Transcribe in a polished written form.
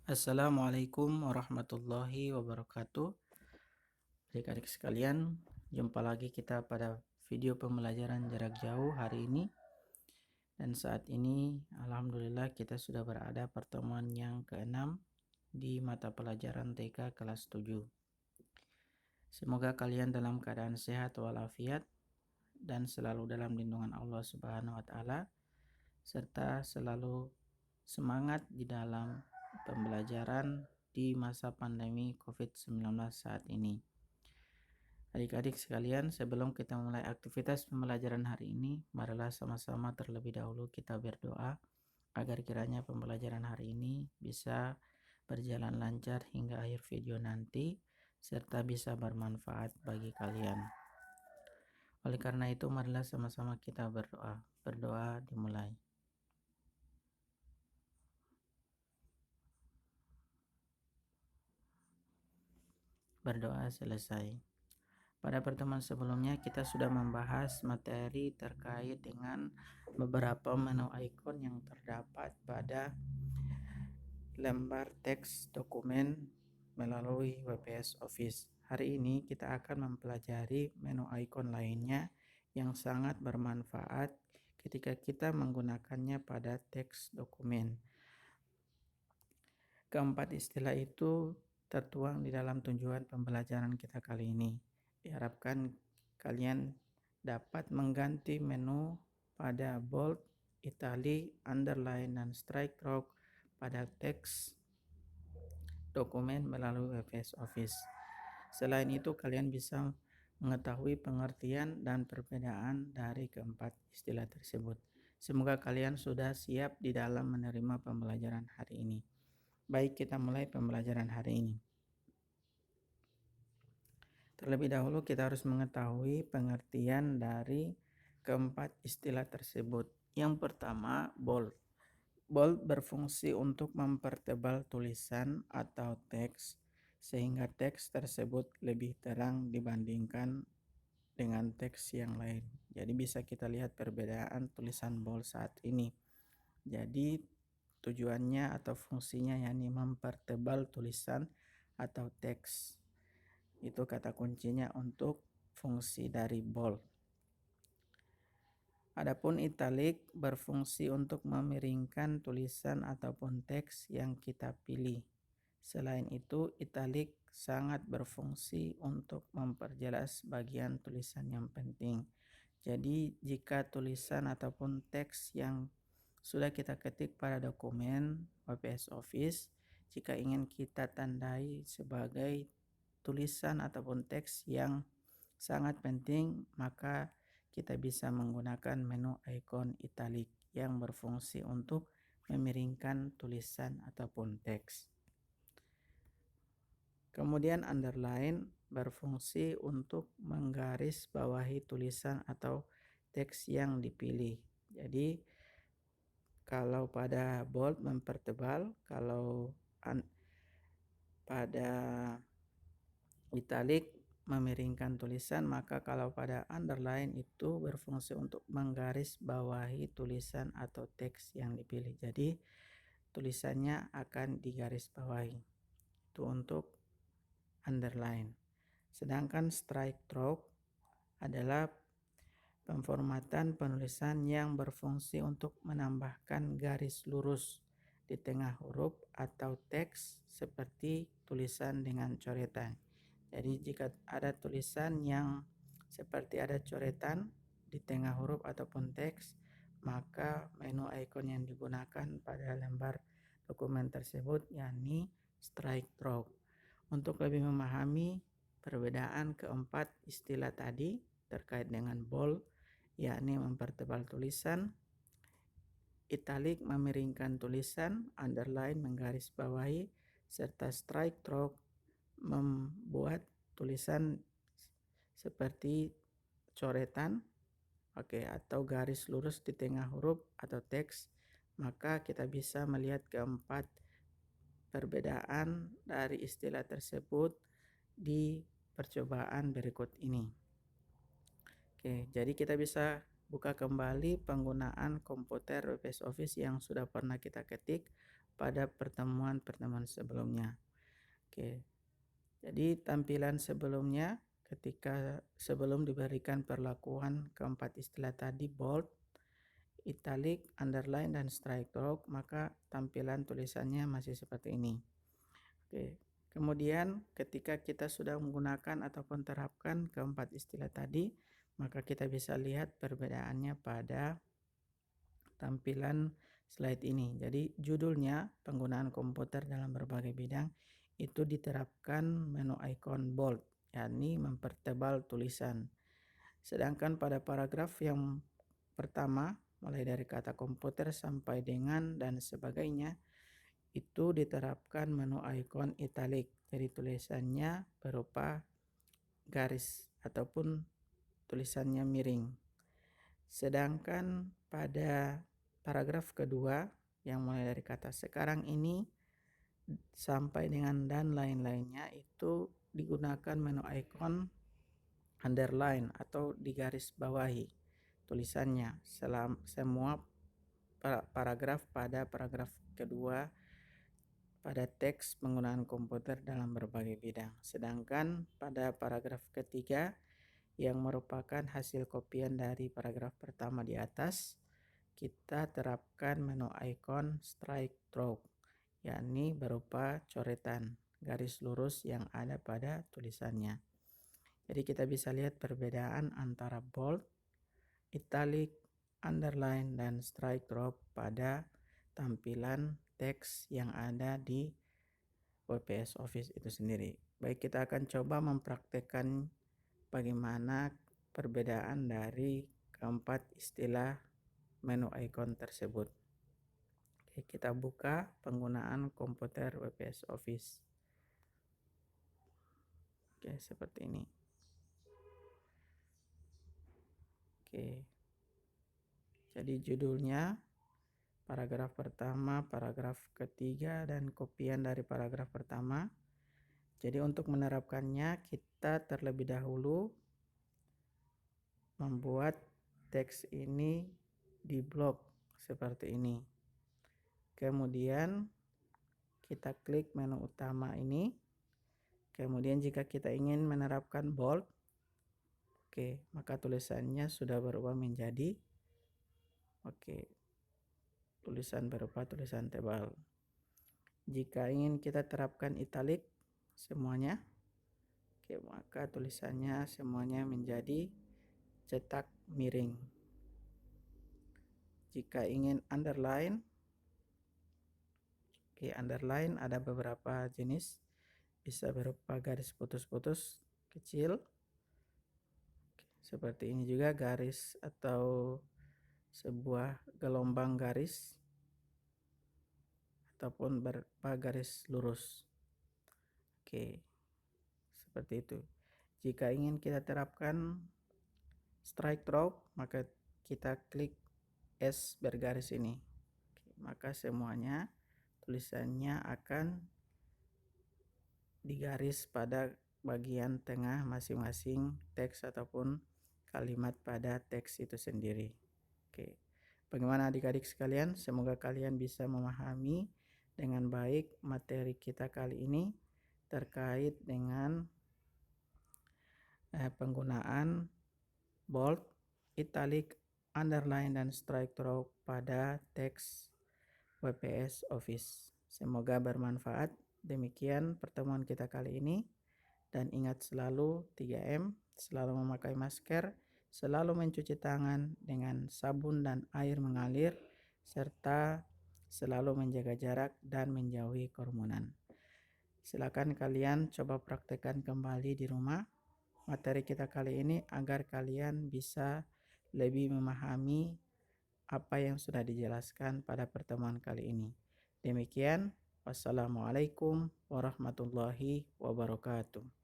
Assalamualaikum warahmatullahi wabarakatuh. Adik-adik sekalian, jumpa lagi kita pada video pembelajaran jarak jauh hari ini. Dan saat ini, alhamdulillah kita sudah berada pertemuan yang ke-6 di mata pelajaran TK kelas 7. Semoga kalian dalam keadaan sehat walafiat dan selalu dalam lindungan Allah Subhanahu wa taala, serta selalu semangat di dalam pembelajaran di masa pandemi COVID-19 saat ini. Adik-adik sekalian, sebelum kita mulai aktivitas pembelajaran hari ini, marilah sama-sama terlebih dahulu kita berdoa agar kiranya pembelajaran hari ini bisa berjalan lancar hingga akhir video nanti, serta bisa bermanfaat bagi kalian. Oleh karena itu, marilah sama-sama kita berdoa. Berdoa dimulai. Berdoa selesai. Pada pertemuan sebelumnya kita sudah membahas materi terkait dengan beberapa menu icon yang terdapat pada lembar teks dokumen melalui WPS Office. Hari ini kita akan mempelajari menu icon lainnya yang sangat bermanfaat ketika kita menggunakannya pada teks dokumen. Keempat istilah itu tertuang di dalam tujuan pembelajaran kita kali ini. Diharapkan kalian dapat mengganti menu pada bold, italic, underline, dan strike stroke pada teks dokumen melalui WPS Office. Selain itu, kalian bisa mengetahui pengertian dan perbedaan dari keempat istilah tersebut. Semoga kalian sudah siap di dalam menerima pembelajaran hari ini. Baik, kita mulai pembelajaran hari ini. Terlebih dahulu kita harus mengetahui pengertian dari keempat istilah tersebut. Yang pertama, bold. Bold berfungsi untuk mempertebal tulisan atau teks sehingga teks tersebut lebih terang dibandingkan dengan teks yang lain. Jadi bisa kita lihat perbedaan tulisan bold saat ini. Jadi tujuannya atau fungsinya yakni mempertebal tulisan atau teks. Itu kata kuncinya untuk fungsi dari bold. Adapun italic berfungsi untuk memiringkan tulisan ataupun teks yang kita pilih. Selain itu, italic sangat berfungsi untuk memperjelas bagian tulisan yang penting. Jadi, jika tulisan ataupun teks yang sudah kita ketik pada dokumen WPS Office, jika ingin kita tandai sebagai tulisan ataupun teks yang sangat penting, maka kita bisa menggunakan menu icon italic yang berfungsi untuk memiringkan tulisan ataupun teks. Kemudian underline berfungsi untuk menggaris bawahi tulisan atau teks yang dipilih. Jadi kalau pada bold mempertebal, kalau pada italic memiringkan tulisan, maka kalau pada underline itu berfungsi untuk menggaris bawahi tulisan atau teks yang dipilih. Jadi tulisannya akan digaris bawahi. Itu untuk underline. Sedangkan strike stroke adalah pemformatan penulisan yang berfungsi untuk menambahkan garis lurus di tengah huruf atau teks seperti tulisan dengan coretan. Jadi jika ada tulisan yang seperti ada coretan di tengah huruf ataupun teks, maka menu icon yang digunakan pada lembar dokumen tersebut yakni strike stroke. Untuk lebih memahami perbedaan keempat istilah tadi terkait dengan bold, yakni mempertebal tulisan, italic memiringkan tulisan, underline menggaris bawahi, serta strike stroke membuat tulisan seperti coretan, atau garis lurus di tengah huruf atau teks, maka kita bisa melihat keempat perbedaan dari istilah tersebut di percobaan berikut ini. Jadi kita bisa buka kembali penggunaan komputer WPS Office yang sudah pernah kita ketik pada pertemuan-pertemuan sebelumnya. Oke, jadi tampilan sebelumnya sebelum diberikan perlakuan keempat istilah tadi, bold, italic, underline, dan strike through, maka tampilan tulisannya masih seperti ini. Oke, kemudian ketika kita sudah menggunakan ataupun terapkan keempat istilah tadi, maka kita bisa lihat perbedaannya pada tampilan slide ini. Jadi judulnya penggunaan komputer dalam berbagai bidang itu diterapkan menu icon bold, yakni mempertebal tulisan. Sedangkan pada paragraf yang pertama, mulai dari kata komputer sampai dengan dan sebagainya, itu diterapkan menu icon italic. Jadi tulisannya berupa garis ataupun tulisannya miring. Sedangkan pada paragraf kedua yang mulai dari kata sekarang ini sampai dengan dan lain-lainnya itu digunakan menu icon underline atau digaris bawahi tulisannya semua paragraf pada paragraf kedua pada teks penggunaan komputer dalam berbagai bidang. Sedangkan pada paragraf ketiga yang merupakan hasil kopian dari paragraf pertama di atas, kita terapkan menu icon strike through, yakni berupa coretan garis lurus yang ada pada tulisannya. Jadi kita bisa lihat perbedaan antara bold, italic, underline, dan strike through pada tampilan teks yang ada di WPS Office itu sendiri. Baik, kita akan coba mempraktekkan bagaimana perbedaan dari keempat istilah menu icon tersebut. Oke, kita buka penggunaan komputer WPS Office. Oke, seperti ini. Oke. Jadi judulnya paragraf pertama, paragraf ketiga, dan kopian dari paragraf pertama. Jadi untuk menerapkannya kita terlebih dahulu membuat teks ini di blok seperti ini. Kemudian kita klik menu utama ini. Kemudian jika kita ingin menerapkan bold, oke, maka tulisannya sudah berubah menjadi tulisan berupa tulisan tebal. Jika ingin kita terapkan italic semuanya, maka tulisannya semuanya menjadi cetak miring. Jika ingin underline, underline ada beberapa jenis, bisa berupa garis putus-putus kecil, seperti ini juga garis atau sebuah gelombang garis ataupun berupa garis lurus. Seperti itu. Jika ingin kita terapkan strike through, maka kita klik S bergaris ini. Maka semuanya tulisannya akan digaris pada bagian tengah masing-masing teks ataupun kalimat pada teks itu sendiri. Bagaimana adik-adik sekalian? Semoga kalian bisa memahami dengan baik materi kita kali ini terkait dengan penggunaan bold, italic, underline, dan strike through pada teks WPS Office. Semoga bermanfaat. Demikian pertemuan kita kali ini. Dan ingat selalu 3M, selalu memakai masker, selalu mencuci tangan dengan sabun dan air mengalir, serta selalu menjaga jarak dan menjauhi kerumunan. Silakan kalian coba praktekkan kembali di rumah materi kita kali ini agar kalian bisa lebih memahami apa yang sudah dijelaskan pada pertemuan kali ini. Demikian, wassalamualaikum warahmatullahi wabarakatuh.